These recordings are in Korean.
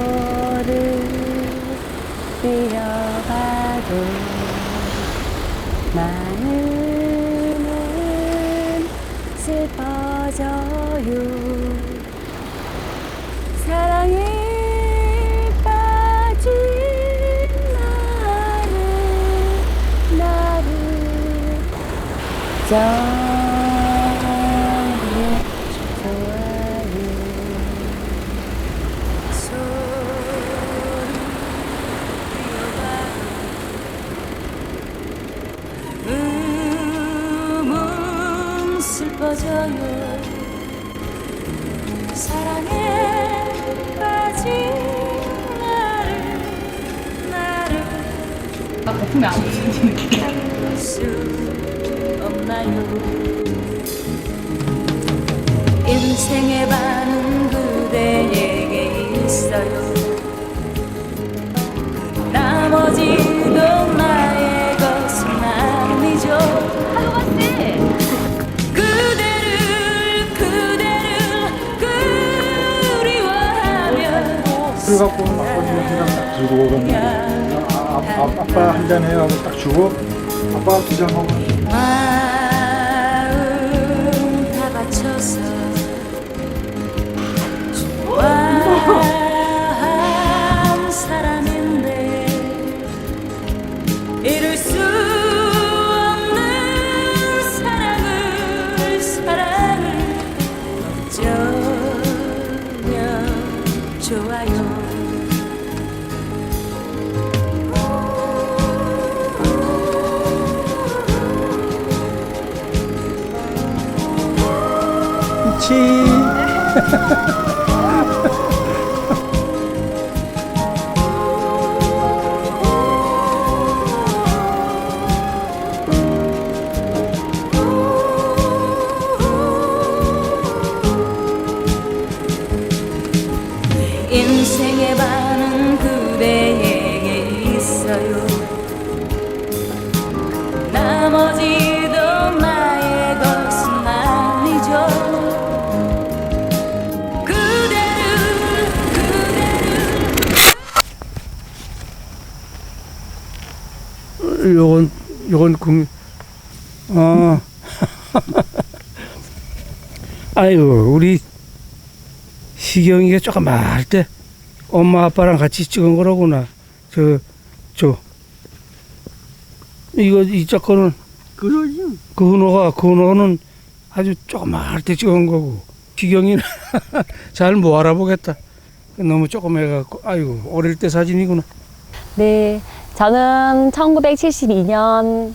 소를 뛰어가도 마음은 슬퍼져요. 사랑에 빠진 나를 정말 좋아요. 슬퍼져요. 사랑에 빠진 나를 거품이 안 묻히는 할 수 없나요? 인생의 반은 그대에게 있어요. 나머지도 나의 것은 아니죠. 하루 갔지? 술 갖고 아버지가 그냥 딱 들고 오거든요. 아빠 한 잔 해요 하고 딱 주고 아빠 두 잔 먹어. 마음 다 바쳐서 좋아한 사람인데 이룰 수 없는 사랑을 어쩌면 좋아요. 그치. 인생의 반은 그대에게 있어요. 나머지도 나의 것은 아니죠. 요건 아이고, 우리 시경이가 조금 할 때 엄마 아빠랑 같이 찍은 거라구나. 이쪽 거는 그러지. 그 은호는 아주 조금 할 때 찍은 거고, 시경이는 잘 못 알아보겠다. 너무 조금 해갖고, 아이고, 어릴 때 사진이구나. 네, 저는 1972년생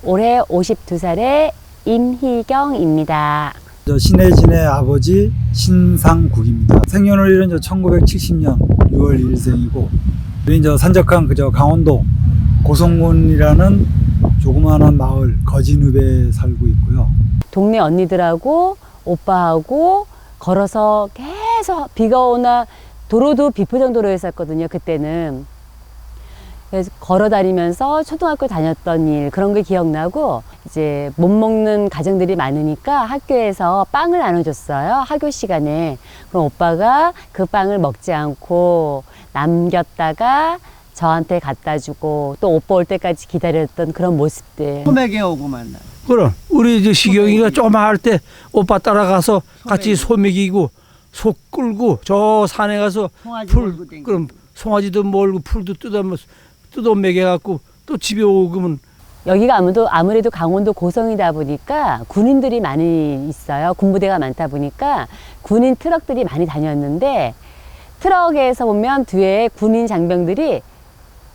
올해 52살의 임희경입니다. 신혜진의 아버지 신상국입니다. 생년월일은 1970년 6월 1일생이고 우리 산적한 강원도 고성군이라는 조그마한 마을 거진읍에 살고 있고요. 동네 언니들하고 오빠하고 걸어서 계속 비가 오나 도로도 비포장도로에 샀거든요, 그때는. 그래서 걸어 다니면서 초등학교 다녔던 일, 그런 게 기억나고, 이제 못 먹는 가정들이 많으니까 학교에서 빵을 나눠줬어요, 학교 시간에. 그럼 오빠가 그 빵을 먹지 않고 남겼다가 저한테 갖다 주고, 또 오빠 올 때까지 기다렸던 그런 모습들. 소맥에 오고 만나. 그럼 우리 이제 시경이가 조금 할 때 오빠 따라가서 같이 소 먹이고 소 끌고 저 산에 가서 송아지 풀, 몰고 댕기고. 그럼 송아지도 몰고 풀도 뜯어 먹여갖고 또 집에 오면 여기가 아무래도 강원도 고성이다 보니까 군인들이 많이 있어요. 군부대가 많다 보니까 군인 트럭들이 많이 다녔는데, 트럭에서 보면 뒤에 군인 장병들이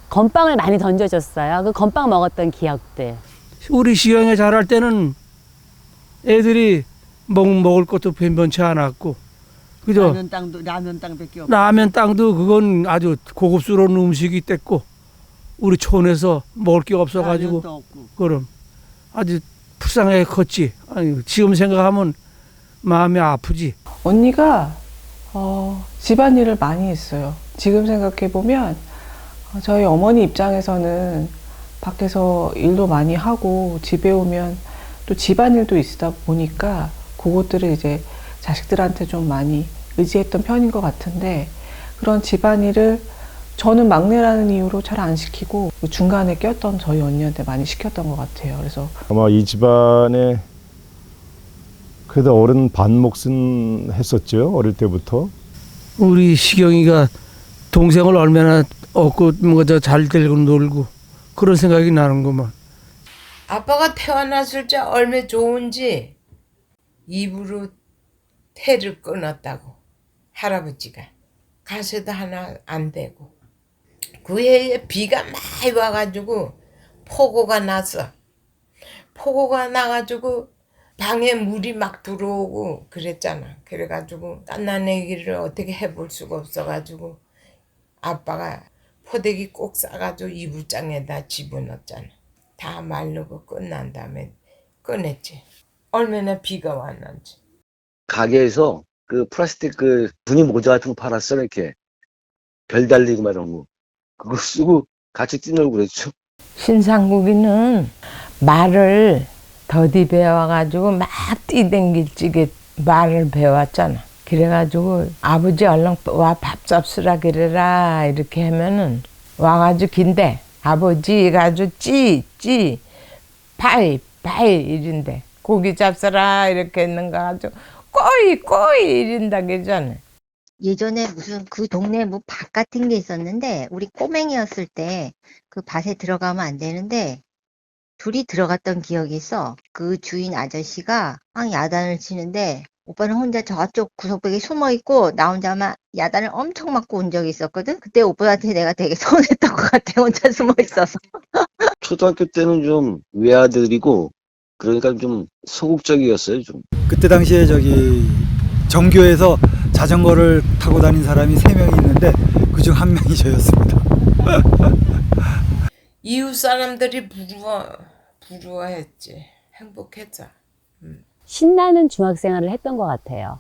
건빵을 많이 던져줬어요. 그 건빵 먹었던 기억들. 우리 시경이 자랄 때는 애들이 먹을 것도 변변치 않았고, 그죠? 라면 땅밖에 없고. 라면 땅도 그건 아주 고급스러운 음식이 됐고, 우리 촌에서 먹을 게 없어가지고, 라면도 없고. 그럼 아주 불쌍하게 컸지. 아니, 지금 생각하면 마음이 아프지. 언니가 집안일을 많이 했어요. 지금 생각해보면 저희 어머니 입장에서는 밖에서 일도 많이 하고 집에 오면 또 집안일도 있다 보니까 그것들을 이제 자식들한테 좀 많이 의지했던 편인 것 같은데 그런 집안일을 저는 막내라는 이유로 잘 안 시키고 중간에 꼈던 저희 언니한테 많이 시켰던 것 같아요. 그래서 아마 이 집안에 그래도 어른 반 몫은 했었죠. 어릴 때부터. 우리 시경이가 동생을 얼마나 얻고 뭐저 잘 되고 놀고 그런 생각이 나는구만. 아빠가 태어났을 때 얼마나 좋은지 입으로 태를 끊었다고 할아버지가 가세도 하나 안 되고 그 해에 비가 많이 와가지고 폭우가 났어. 폭우가 나가지고 방에 물이 막 들어오고 그랬잖아. 그래가지고 갓난아기를 어떻게 해볼 수가 없어가지고 아빠가 포대기 꼭 싸가지고 이불장에다 집어넣었잖아. 다 마르고 끝난 다음에 꺼냈지. 얼마나 비가 왔는지. 가게에서 그 플라스틱 그 분유 모자 같은 거 팔았어. 이렇게 별 달리고 막 이런 거. 그거 쓰고 같이 뛰놀고 그랬죠. 신상국이는 말을 더디 배워가지고 막 뛰댕길 적에 말을 배웠잖아. 그래가지고 아버지 얼른 와 밥 잡수라 그래라 이렇게 하면은 와가지고 긴데 아버지 가지고 찌 파이 이런데 고기 잡수라 이렇게 했는가 가지고 꼬이 이런다 그러잖아. 예전에 무슨 그 동네에 뭐 밭 같은 게 있었는데 우리 꼬맹이였을 때 그 밭에 들어가면 안 되는데 둘이 들어갔던 기억이 있어. 그 주인 아저씨가 막 야단을 치는데 오빠는 혼자 저쪽 구석벽에 숨어 있고 나 혼자만 야단을 엄청 맞고 온 적이 있었거든. 그때 오빠한테 내가 되게 서운했던 것 같아. 혼자 숨어 있어서. 초등학교 때는 좀 외아들이고 그러니까 좀 소극적이었어요. 좀. 그때 당시에 저기 정교에서 자전거를 타고 다닌 사람이 3명이 있는데 그중 한 명이 저였습니다. 이웃 사람들이 부러워했지. 행복했어. 신나는 중학생활을 했던 것 같아요.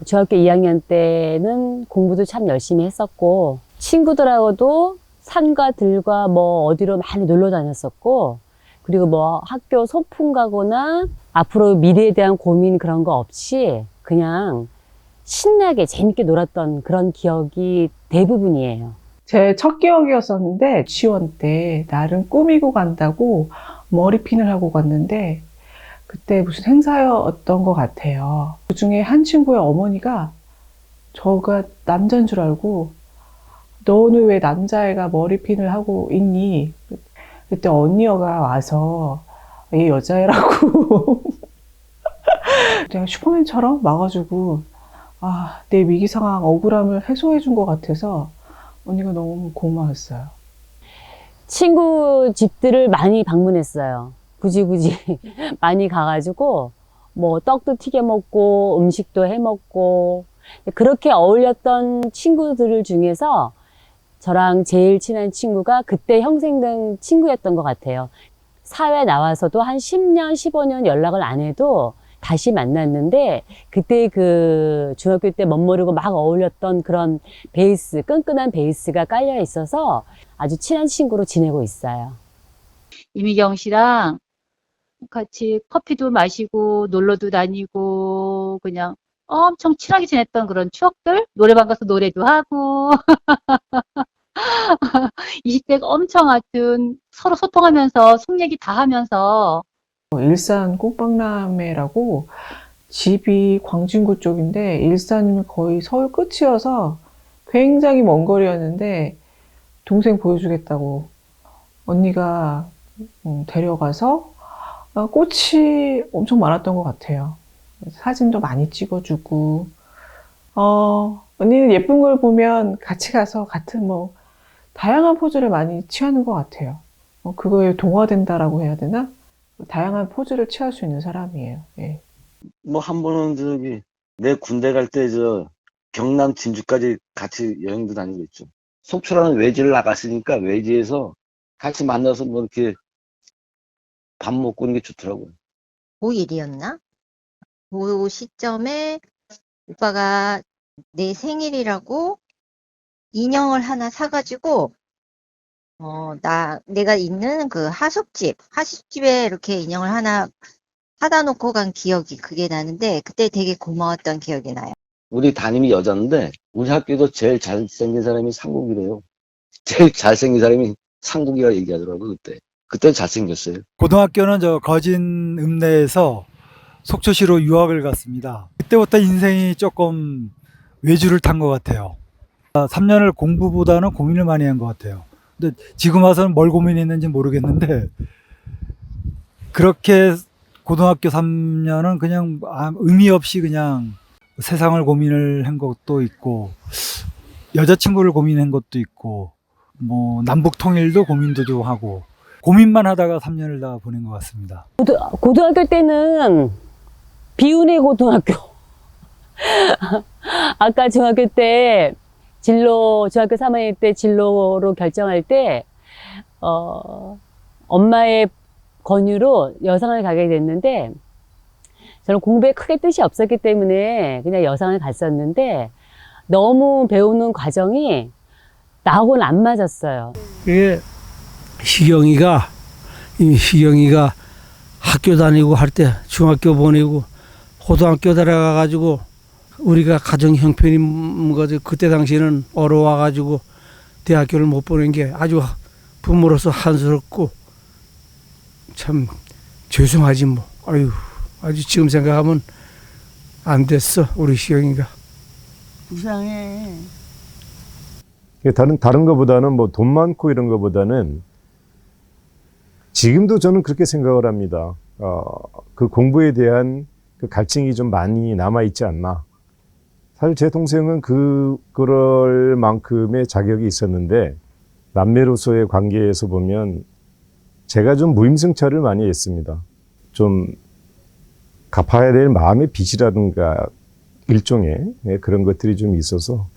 중학교 2학년 때는 공부도 참 열심히 했었고 친구들하고도 산과 들과 뭐 어디로 많이 놀러 다녔었고 그리고 뭐 학교 소풍 가거나 앞으로 미래에 대한 고민 그런 거 없이 그냥 신나게 재밌게 놀았던 그런 기억이 대부분이에요. 제 첫 기억이었었는데 유치원 때 나름 꾸미고 간다고 머리핀을 하고 갔는데 그때 무슨 행사였던 것 같아요. 그중에 한 친구의 어머니가 저가 남자인 줄 알고 너는 왜 남자애가 머리핀을 하고 있니? 그때 언니가 와서 얘 여자애라고 내가 슈퍼맨처럼 와가지고 내 위기 상황 억울함을 해소해 준 것 같아서 언니가 너무 고마웠어요. 친구 집들을 많이 방문했어요. 굳이 많이 가가지고 뭐 떡도 튀겨 먹고 음식도 해 먹고 그렇게 어울렸던 친구들 중에서 저랑 제일 친한 친구가 그때 형성된 친구였던 것 같아요. 사회 나와서도 한 10년, 15년 연락을 안 해도 다시 만났는데 그때 그 중학교 때 멋모르고 막 어울렸던 그런 베이스, 끈끈한 베이스가 깔려 있어서 아주 친한 친구로 지내고 있어요. 이미경 씨랑 같이 커피도 마시고 놀러도 다니고 그냥 엄청 친하게 지냈던 그런 추억들, 노래방 가서 노래도 하고 20대가 엄청 하여튼 서로 소통하면서 속 얘기 다 하면서 일산 꽃박람회라고 집이 광진구 쪽인데 일산이면 거의 서울 끝이어서 굉장히 먼 거리였는데 동생 보여주겠다고 언니가 데려가서 꽃이 엄청 많았던 것 같아요. 사진도 많이 찍어주고 언니는 예쁜 걸 보면 같이 가서 같은 뭐 다양한 포즈를 많이 취하는 것 같아요. 그거에 동화된다라고 해야 되나? 다양한 포즈를 취할 수 있는 사람이에요. 예. 뭐 한 번은 저기 내 군대 갈 때 저 경남 진주까지 같이 여행도 다니고 있죠. 속초라는 외지를 나갔으니까 외지에서 같이 만나서 뭐 이렇게 밥 먹고 오는 게 좋더라고요. 고1이었나? 그 시점에 오빠가 내 생일이라고 인형을 하나 사가지고 내가 있는 그 하숙집에 이렇게 인형을 하나 사다 놓고 간 기억이 그게 나는데 그때 되게 고마웠던 기억이 나요. 우리 담임이 여자인데 우리 학교에서 제일 잘생긴 사람이 상국이래요. 제일 잘생긴 사람이 상국이라 얘기하더라고 그때. 그때 잘생겼어요. 고등학교는 저 거진 읍내에서 속초시로 유학을 갔습니다. 그때부터 인생이 조금 외주를 탄 것 같아요. 3년을 공부보다는 고민을 많이 한 것 같아요. 근데 지금 와서는 뭘 고민했는지 모르겠는데 그렇게 고등학교 3년은 그냥 의미 없이 그냥 세상을 고민을 한 것도 있고 여자친구를 고민한 것도 있고 뭐 남북 통일도 고민도 좀 하고 고민만 하다가 3년을 다 보낸 것 같습니다. 고등학교 때는 비운의 고등학교. 아까 중학교 때 중학교 3학년 때 진로로 결정할 때, 엄마의 권유로 여상을 가게 됐는데, 저는 공부에 크게 뜻이 없었기 때문에 그냥 여상을 갔었는데, 너무 배우는 과정이 나하고는 안 맞았어요. 그게 희경이가 학교 다니고 할 때 중학교 보내고 고등학교 들어가가지고 우리가 가정 형편이 뭐지 그때 당시에는 어려워가지고 대학교를 못 보낸 게 아주 부모로서 한스럽고 참 죄송하지 뭐. 아유 아주 지금 생각하면 안 됐어 우리 희경이가. 이상해. 다른 것보다는 뭐 돈 많고 이런 것보다는 지금도 저는 그렇게 생각을 합니다. 그 공부에 대한 그 갈증이 좀 많이 남아있지 않나. 사실 제 동생은 그럴 만큼의 자격이 있었는데, 남매로서의 관계에서 보면 제가 좀 무임승차를 많이 했습니다. 좀 갚아야 될 마음의 빚이라든가 일종의 그런 것들이 좀 있어서,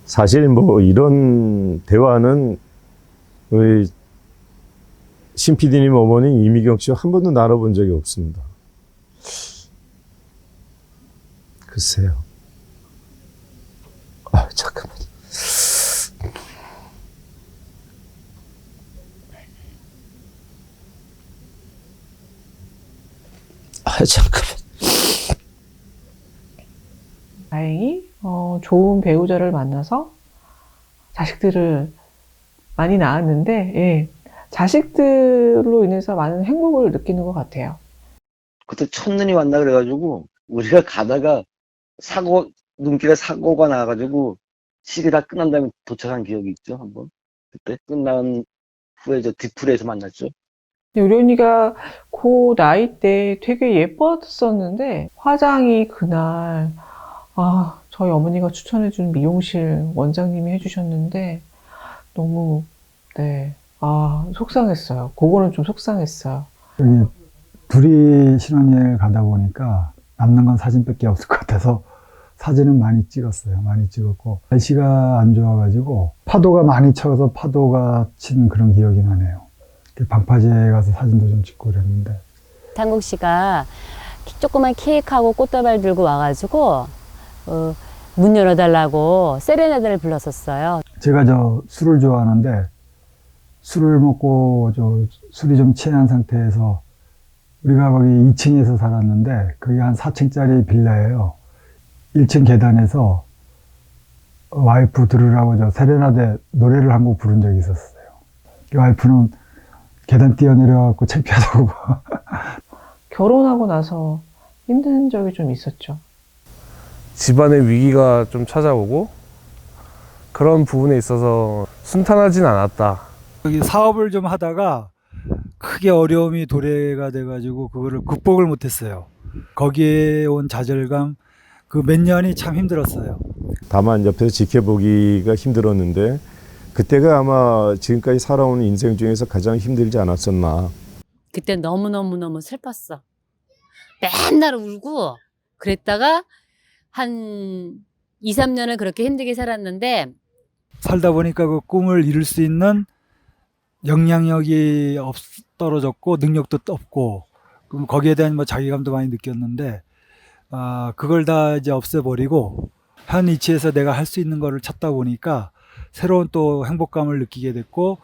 사실 뭐 이런 대화는 우리 신 PD님 어머니 이미경 씨와 한 번도 나눠본 적이 없습니다. 글쎄요. 잠깐만. 잠깐만. 다행히 좋은 배우자를 만나서 자식들을 많이 낳았는데, 예, 자식들로 인해서 많은 행복을 느끼는 것 같아요. 그때 첫눈이 왔나 그래가지고 우리가 가다가 눈길에 사고가 나가지고 시계 다 끝난 다음에 도착한 기억이 있죠, 한번. 그때 끝난 후에 저 뒤풀이에서 만났죠. 우리 언니가 그 나이 때 되게 예뻤었는데 화장이 그날 저희 어머니가 추천해준 미용실 원장님이 해주셨는데 너무 속상했어요. 그거는 좀 속상했어요. 둘이 신혼여행을 가다 보니까 남는 건 사진밖에 없을 것 같아서 사진은 많이 찍었어요. 많이 찍었고 날씨가 안 좋아가지고 파도가 많이 쳐서 파도가 친 그런 기억이 나네요. 방파제에 가서 사진도 좀 찍고 그랬는데 상국 씨가 조그만 케이크하고 꽃다발 들고 와가지고 문 열어달라고 세레나데를 불렀었어요. 제가 술을 좋아하는데 술을 먹고 술이 좀 취한 상태에서 우리가 거기 2층에서 살았는데 그게 한 4층짜리 빌라예요. 1층 계단에서 와이프 들으라고 세레나데 노래를 한 곡 부른 적이 있었어요. 와이프는 계단 뛰어내려갖고 창피하다고. 결혼하고 나서 힘든 적이 좀 있었죠. 집안의 위기가 좀 찾아오고 그런 부분에 있어서 순탄하진 않았다. 여기 사업을 좀 하다가 크게 어려움이 도래가 돼가지고 그거를 극복을 못했어요. 거기에 온 좌절감, 그 몇 년이 참 힘들었어요. 다만 옆에서 지켜보기가 힘들었는데 그때가 아마 지금까지 살아온 인생 중에서 가장 힘들지 않았었나. 그때 너무너무너무 슬펐어. 맨날 울고 그랬다가 한 2, 3년을 그렇게 힘들게 살았는데 살다 보니까 그 꿈을 이룰 수 있는 영향력이 떨어졌고 능력도 없고 그럼 거기에 대한 자괴감도 많이 느꼈는데 그걸 다 이제 없애버리고 현 위치에서 내가 할 수 있는 거를 찾다 보니까 새로운 또 행복감을 느끼게 됐고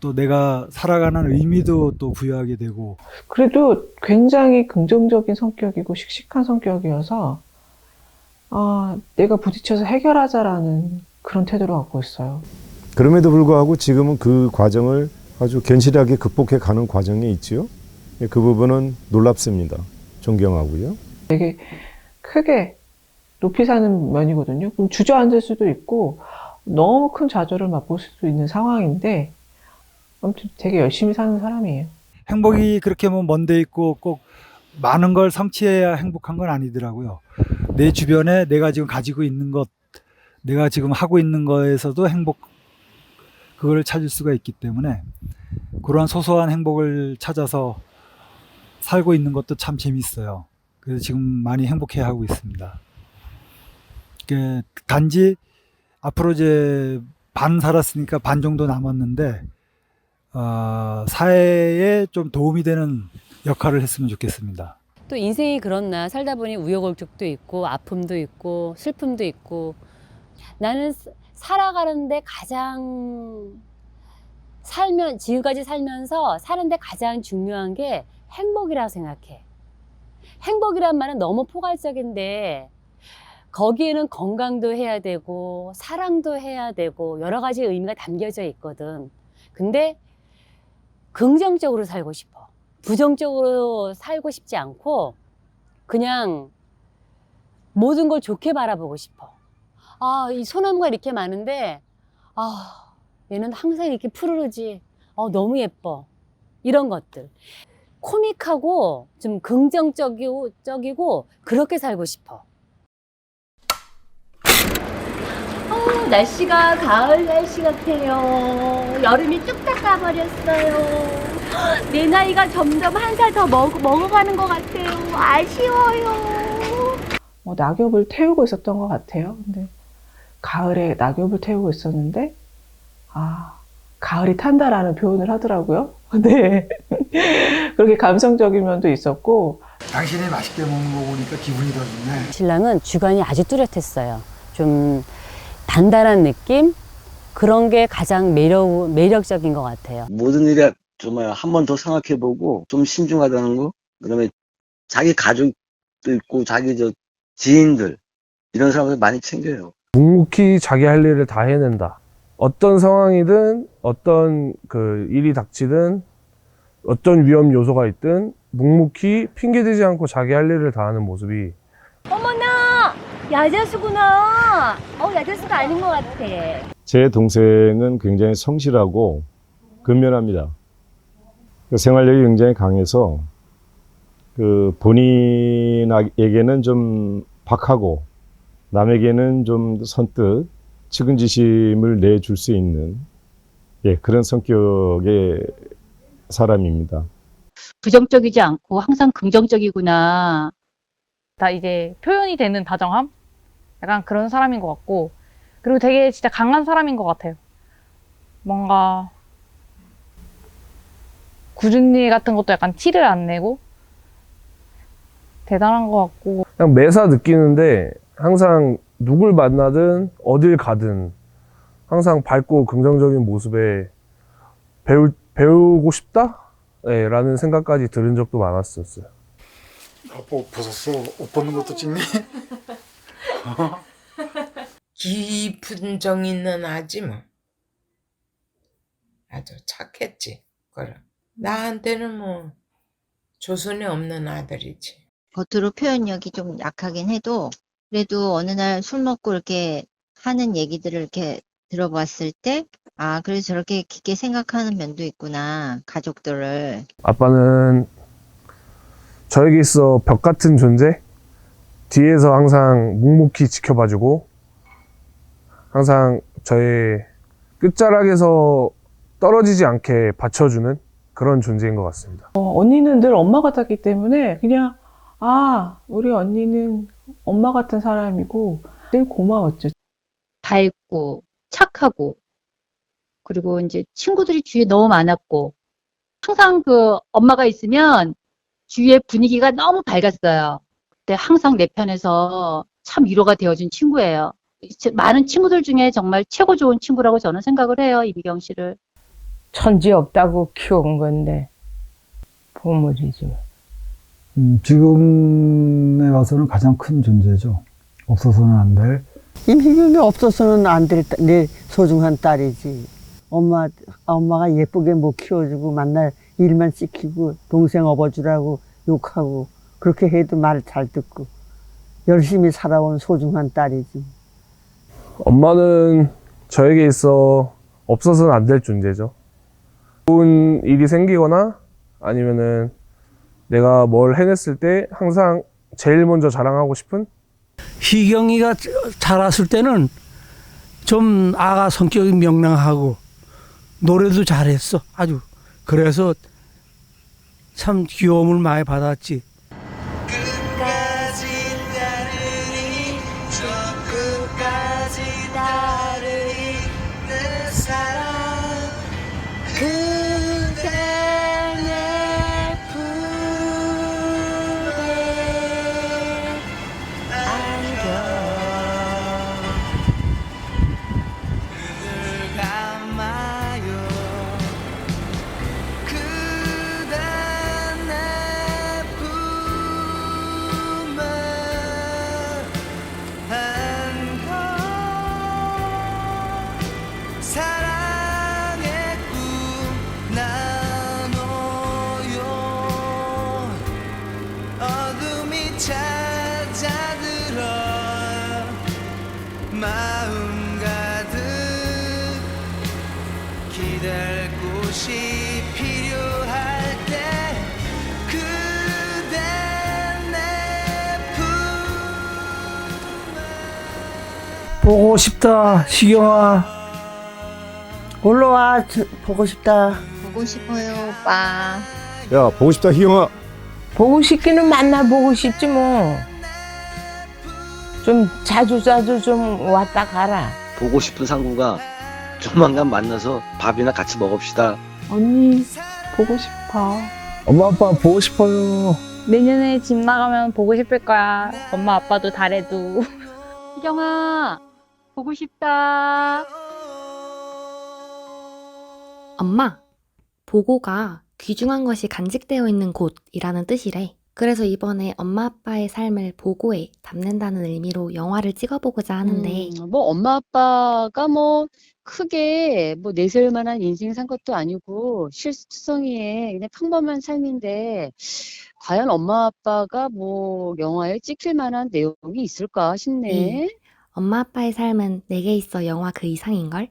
또 내가 살아가는 의미도 또 부여하게 되고. 그래도 굉장히 긍정적인 성격이고 씩씩한 성격이어서 내가 부딪혀서 해결하자라는 그런 태도를 갖고 있어요. 그럼에도 불구하고 지금은 그 과정을 아주 견실하게 극복해 가는 과정에 있지요. 그 부분은 놀랍습니다. 존경하고요. 되게 크게 높이 사는 면이거든요. 그럼 주저앉을 수도 있고 너무 큰 좌절을 맛볼 수도 있는 상황인데 아무튼 되게 열심히 사는 사람이에요. 행복이 그렇게 뭐 먼데 있고 꼭 많은 걸 성취해야 행복한 건 아니더라고요. 내 주변에 내가 지금 가지고 있는 것, 내가 지금 하고 있는 거에서도 그걸 찾을 수가 있기 때문에 그러한 소소한 행복을 찾아서 살고 있는 것도 참 재밌어요. 그래서 지금 많이 행복해 하고 있습니다. 단지 앞으로 이제 반 살았으니까 반 정도 남았는데 사회에 좀 도움이 되는 역할을 했으면 좋겠습니다. 또 인생이 그렇나 살다 보니 우여곡절도 있고 아픔도 있고 슬픔도 있고 나는 살아가는데 지금까지 살면서 사는데 가장 중요한 게 행복이라고 생각해. 행복이란 말은 너무 포괄적인데 거기에는 건강도 해야 되고 사랑도 해야 되고 여러 가지 의미가 담겨져 있거든. 근데 긍정적으로 살고 싶어. 부정적으로 살고 싶지 않고 그냥 모든 걸 좋게 바라보고 싶어. 이 소나무가 이렇게 많은데 얘는 항상 이렇게 푸르르지. 너무 예뻐. 이런 것들. 코믹하고 좀 긍정적이고 그렇게 살고 싶어. 날씨가 가을 날씨 같아요. 여름이 뚝딱 가버렸어요. 내 나이가 점점 한 살 더 먹어가는 것 같아요. 아쉬워요. 낙엽을 태우고 있었던 것 같아요. 근데 가을에 낙엽을 태우고 있었는데 가을이 탄다라는 표현을 하더라고요. 네. 그렇게 감성적인 면도 있었고. 당신이 맛있게 먹는 거 보니까 기분이 더 좋네. 신랑은 주관이 아주 뚜렷했어요. 좀 단단한 느낌? 그런 게 가장 매력적인 것 같아요. 모든 일에 정말 한 번 더 생각해보고 좀 신중하다는 거, 그다음에 자기 가족도 있고 자기 지인들 이런 사람들 많이 챙겨요. 묵묵히 자기 할 일을 다 해낸다. 어떤 상황이든 어떤 일이 닥치든 어떤 위험 요소가 있든 묵묵히 핑계대지 않고 자기 할 일을 다 하는 모습이. 어머나! 야자수구나! 야자수가 아닌 것 같아. 제 동생은 굉장히 성실하고 근면합니다. 생활력이 굉장히 강해서 본인에게는 좀 박하고 남에게는 좀 선뜻 측은지심을 내줄 수 있는 그런 성격의 사람입니다. 부정적이지 않고 항상 긍정적이구나. 다 이제 표현이 되는 다정함? 약간 그런 사람인 것 같고, 그리고 되게 진짜 강한 사람인 것 같아요. 뭔가 굳은 일 같은 것도 약간 티를 안 내고 대단한 것 같고. 그냥 매사 느끼는데 항상 누굴 만나든 어딜 가든 항상 밝고 긍정적인 모습에 배우고 싶다? 라는 생각까지 들은 적도 많았었어요. 아빠 옷 벗었어? 옷 벗는 것도 찍니? 깊은 정 있는 아지 뭐. 아주 착했지. 그럼 나한테는 뭐 조선에 없는 아들이지. 겉으로 표현력이 좀 약하긴 해도 그래도 어느 날 술 먹고 이렇게 하는 얘기들을 이렇게 들어봤을 때 그래서 저렇게 깊게 생각하는 면도 있구나, 가족들을. 아빠는 저에게 있어 벽 같은 존재? 뒤에서 항상 묵묵히 지켜봐주고 항상 저의 끝자락에서 떨어지지 않게 받쳐주는 그런 존재인 것 같습니다. 언니는 늘 엄마 같았기 때문에 그냥 우리 언니는 엄마 같은 사람이고 늘 고마웠죠. 밝고 착하고 그리고 이제 친구들이 주위에 너무 많았고 항상 엄마가 있으면 주위의 분위기가 너무 밝았어요. 그때 항상 내 편에서 참 위로가 되어준 친구예요. 많은 친구들 중에 정말 최고 좋은 친구라고 저는 생각을 해요, 이미경 씨를. 천지 없다고 키운 건데 보물이지. 지금에 와서는 가장 큰 존재죠. 없어서는 안 될. 임희경이 없어서는 안 될 내 소중한 딸이지. 엄마가 예쁘게 못 키워주고 맨날 일만 시키고 동생 업어주라고 욕하고 그렇게 해도 말 잘 듣고 열심히 살아온 소중한 딸이지. 엄마는 저에게 있어 없어서는 안 될 존재죠. 좋은 일이 생기거나 아니면은 내가 뭘 해냈을 때 항상 제일 먼저 자랑하고 싶은? 희경이가 자랐을 때는 좀 아가 성격이 명랑하고 노래도 잘했어. 아주. 그래서 참 귀여움을 많이 받았지. 끝까지 따르리 저 끝까지 따르리 내 사랑 그대 내 품에 안겨 눈을 감아요 그대 내 품에 안겨 사랑의 꿈 나눠요 어둠이 찾아들어 마음 가득 기댈 곳이 필요할 때 그대 내 보고 싶다, 시경아. 올라와, 보고 싶다. 보고 싶어요, 오빠. 야, 보고 싶다, 희영아. 보고 싶기는 만나 보고 싶지 뭐. 좀 자주 좀 왔다 가라. 보고 싶은 상구가 조만간 만나서 밥이나 같이 먹읍시다. 언니 보고 싶어. 엄마 아빠 보고 싶어요. 내년에 집 나가면 보고 싶을 거야. 엄마 아빠도 달래도. 희경아, 보고 싶다. 엄마, 보고가 귀중한 것이 간직되어 있는 곳이라는 뜻이래. 그래서 이번에 엄마 아빠의 삶을 보고에 담는다는 의미로 영화를 찍어보고자 하는데 뭐 엄마 아빠가 뭐 크게 뭐 내세울 만한 인생 산 것도 아니고 실수성이의 그냥 평범한 삶인데 과연 엄마 아빠가 뭐 영화에 찍힐 만한 내용이 있을까 싶네. 엄마 아빠의 삶은 내게 있어 영화 그 이상인걸?